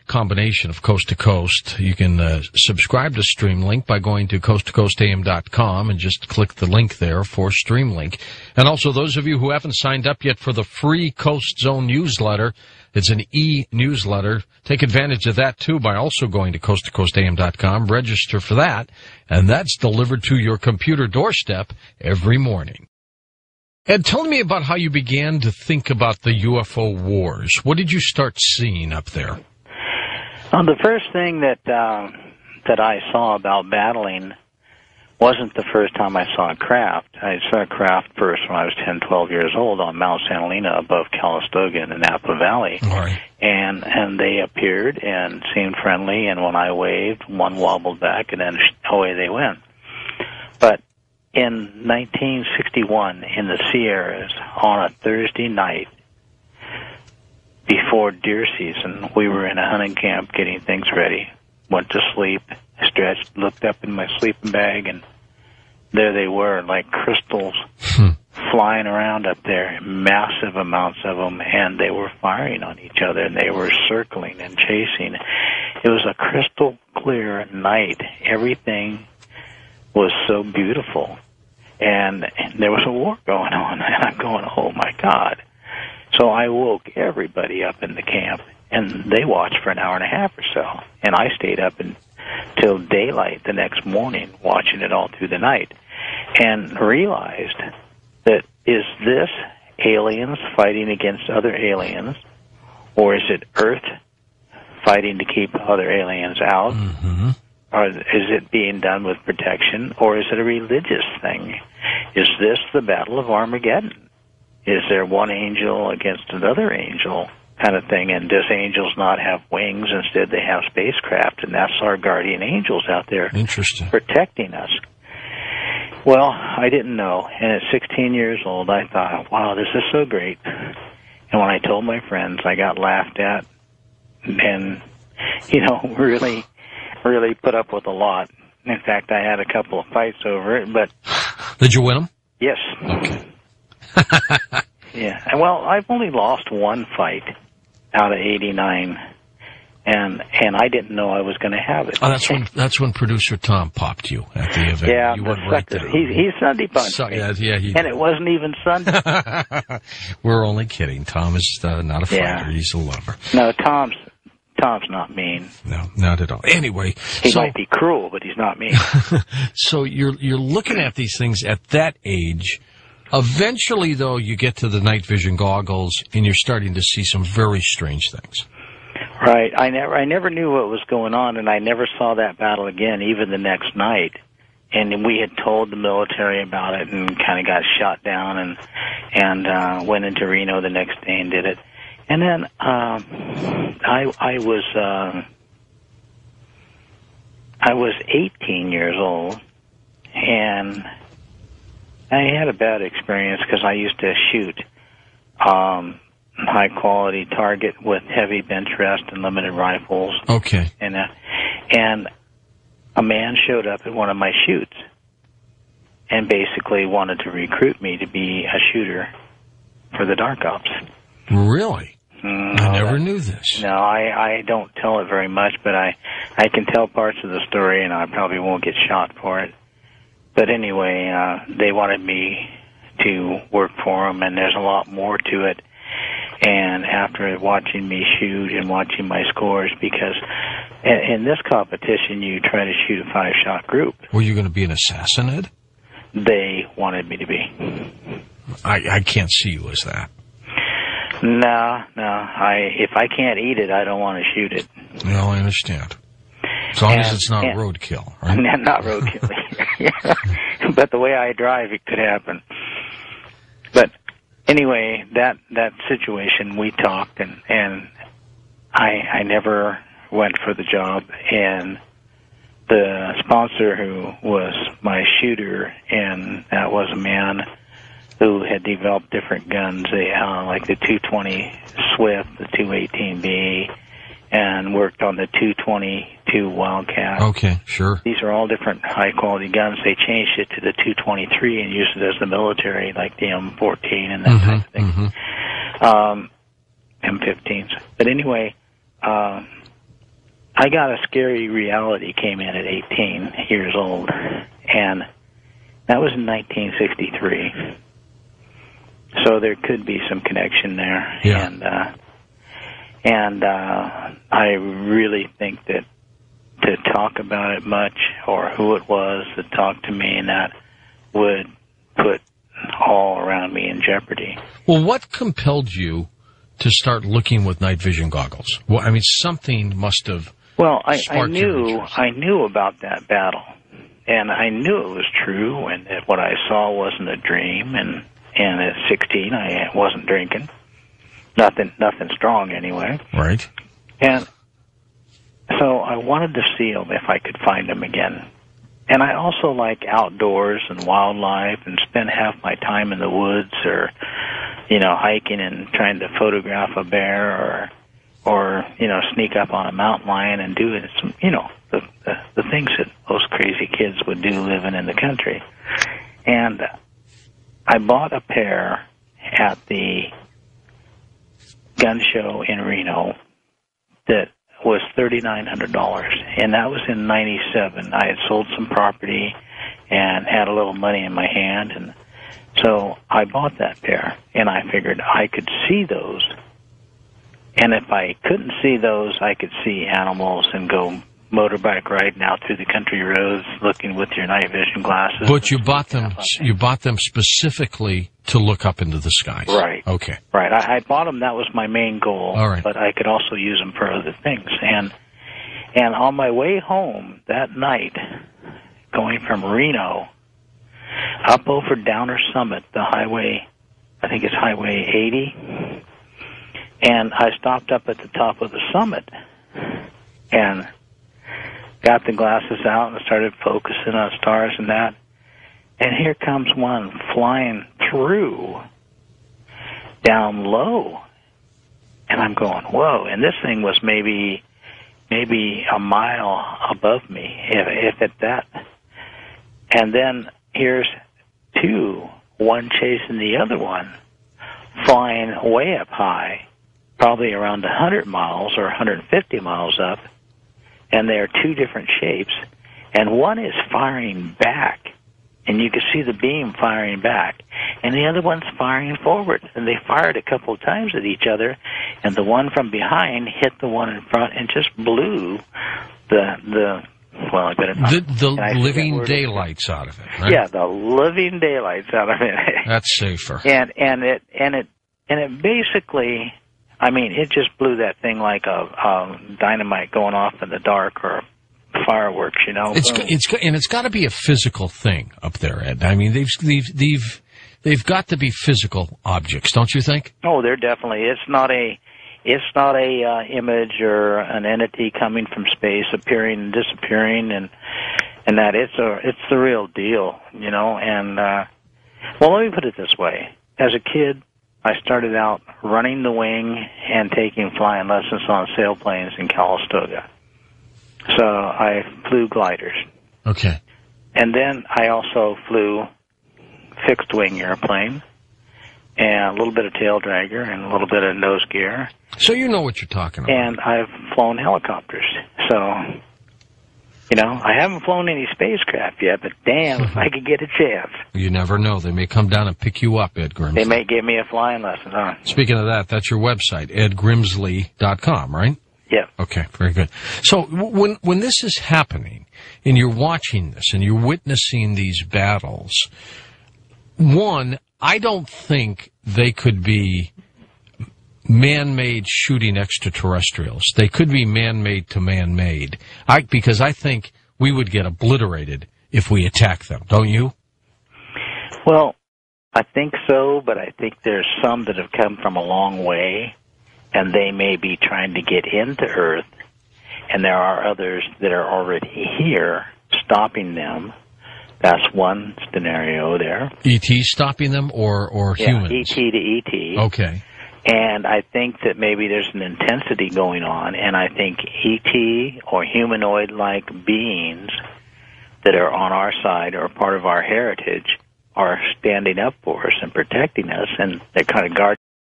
combination of Coast to Coast. You can subscribe to StreamLink by going to coasttocoastam.com and just click the link there for StreamLink. And also those of you who haven't signed up yet for the free Coast Zone newsletter, it's an e-newsletter. Take advantage of that, too, by also going to coasttocoastam.com. Register for that, and that's delivered to your computer doorstep every morning. Ed, tell me about how you began to think about the UFO wars. What did you start seeing up there? Well, the first thing that I saw about battling wasn't the first time I saw a craft. I saw a craft first when I was 10, 12 years old on Mount Santa Helena above Calistoga in the Napa Valley. Right. And they appeared and seemed friendly, and when I waved, one wobbled back, and then away they went. But in 1961, in the Sierras, on a Thursday night, before deer season, we were in a hunting camp getting things ready, went to sleep, stretched, looked up in my sleeping bag, and there they were, like crystals flying around up there, massive amounts of them, and they were firing on each other, and they were circling and chasing. It was a crystal clear night. Everything was so beautiful, and there was a war going on, and I'm going, oh, my God. So I woke everybody up in the camp, and they watched for an hour and a half or so, and I stayed up until daylight the next morning watching it all through the night, and realized that, is this aliens fighting against other aliens, or is it Earth fighting to keep other aliens out, or is it being done with protection, or is it a religious thing? Is this the Battle of Armageddon? Is there one angel against another angel kind of thing, and does angels not have wings? Instead, they have spacecraft, and that's our guardian angels out there protecting us. Well, I didn't know, and at 16 years old, I thought, wow, this is so great. And when I told my friends, I got laughed at and, really, really put up with a lot. In fact, I had a couple of fights over it, but... Did you win them? Yes. Okay. Yeah. Well, I've only lost one fight out of 89, and I didn't know I was going to have it. Oh, that's when producer Tom popped you at the event. Yeah, you went right there. He's Sunday punched me. And it wasn't even Sunday. We're only kidding. Tom is not a fighter. Yeah. He's a lover. No, Tom's not mean. No, not at all. Anyway, he might be cruel, but he's not mean. So you're looking at these things at that age. Eventually, though, you get to the night vision goggles, and you're starting to see some very strange things. Right. I never knew what was going on, and I never saw that battle again, even the next night. And we had told the military about it, and kind of got shot down, and went into Reno the next day and did it. And then I was 18 years old, and I had a bad experience because I used to shoot high-quality target with heavy bench rest and limited rifles. Okay. And a man showed up at one of my shoots and basically wanted to recruit me to be a shooter for the Dark Ops. Really? I never knew this. No, I don't tell it very much, but I can tell parts of the story, and I probably won't get shot for it. But anyway, they wanted me to work for them, and there's a lot more to it. And after watching me shoot and watching my scores, because in this competition, you try to shoot a 5-shot group. Were you going to be an assassin, Ed? They wanted me to be. I can't see you as that. No. If I can't eat it, I don't want to shoot it. No, I understand. As long as it's not roadkill, right? Not roadkill. Yeah. But the way I drive, it could happen. But anyway, that situation, we talked, and I never went for the job. And the sponsor who was my shooter, and that was a man who had developed different guns, like the 220 Swift, the 218B, and worked on the 222 Wildcat. Okay, sure. These are all different high-quality guns. They changed it to the 223 and used it as the military, like the M14 and that type of thing. M15s. But anyway, I got a scary reality came in at 18 years old, and that was in 1963. So there could be some connection there. Yeah. And I really think that to talk about it much, or who it was that talked to me, and that would put all around me in jeopardy. Well, what compelled you to start looking with night vision goggles? Well, I mean, something must have. Well, I knew about that battle, and I knew it was true, and that what I saw wasn't a dream. And at 16, I wasn't drinking, nothing strong anyway. Right. And so I wanted to see them if I could find them again. And I also like outdoors and wildlife, and spend half my time in the woods, or hiking and trying to photograph a bear, or sneak up on a mountain lion and do it. Some, the things that most crazy kids would do living in the country. And I bought a pair at the gun show in Reno that was $3,900, and that was in '97. I had sold some property and had a little money in my hand, and so I bought that pair, and I figured I could see those. And if I couldn't see those, I could see animals and go motorbike riding out through the country roads, looking with your night vision glasses. But you bought them. You bought them specifically to look up into the skies. Right. Okay. Right. I bought them. That was my main goal. All right. But I could also use them for other things. And on my way home that night, going from Reno up over Downer Summit, the highway, I think it's Highway 80. And I stopped up at the top of the summit and got the glasses out and started focusing on stars and that. And here comes one flying through down low. And I'm going, whoa. And this thing was maybe a mile above me, if at that. And then here's two, one chasing the other one, flying way up high, probably around 100 miles or 150 miles up, and they are two different shapes, and one is firing back, and you can see the beam firing back, and the other one's firing forward, and they fired a couple of times at each other, and the one from behind hit the one in front and just blew the living daylights out of it, right? Yeah, the living daylights out of it. That's safer. And it basically, I mean, it just blew that thing like a dynamite going off in the dark, or fireworks, It's got to be a physical thing up there, Ed. I mean, they've got to be physical objects, don't you think? Oh, they're definitely. It's not a image or an entity coming from space, appearing and disappearing, and that it's the real deal, And well, let me put it this way: as a kid, I started out running the wing and taking flying lessons on sailplanes in Calistoga. So I flew gliders. Okay. And then I also flew fixed-wing airplane, and a little bit of tail dragger, and a little bit of nose gear. So you know what you're talking about. And I've flown helicopters. So, I haven't flown any spacecraft yet, but damn, if I could get a chance. You never know. They may come down and pick you up, Ed Grimsley. They may give me a flying lesson, huh? Speaking of that, that's your website, edgrimsley.com, right? Yeah. Okay, very good. So when this is happening, and you're watching this, and you're witnessing these battles, one, I don't think they could be man-made shooting extraterrestrials. They could be man-made to man-made. Because I think we would get obliterated if we attack them, don't you? Well, I think so, but I think there's some that have come from a long way, and they may be trying to get into Earth, and there are others that are already here stopping them. That's one scenario there. E.T. stopping them, or humans? E.T. to E.T. Okay. And I think that maybe there's an intensity going on, and I think E.T. or humanoid-like beings that are on our side or part of our heritage are standing up for us and protecting us, and they're kind of guarding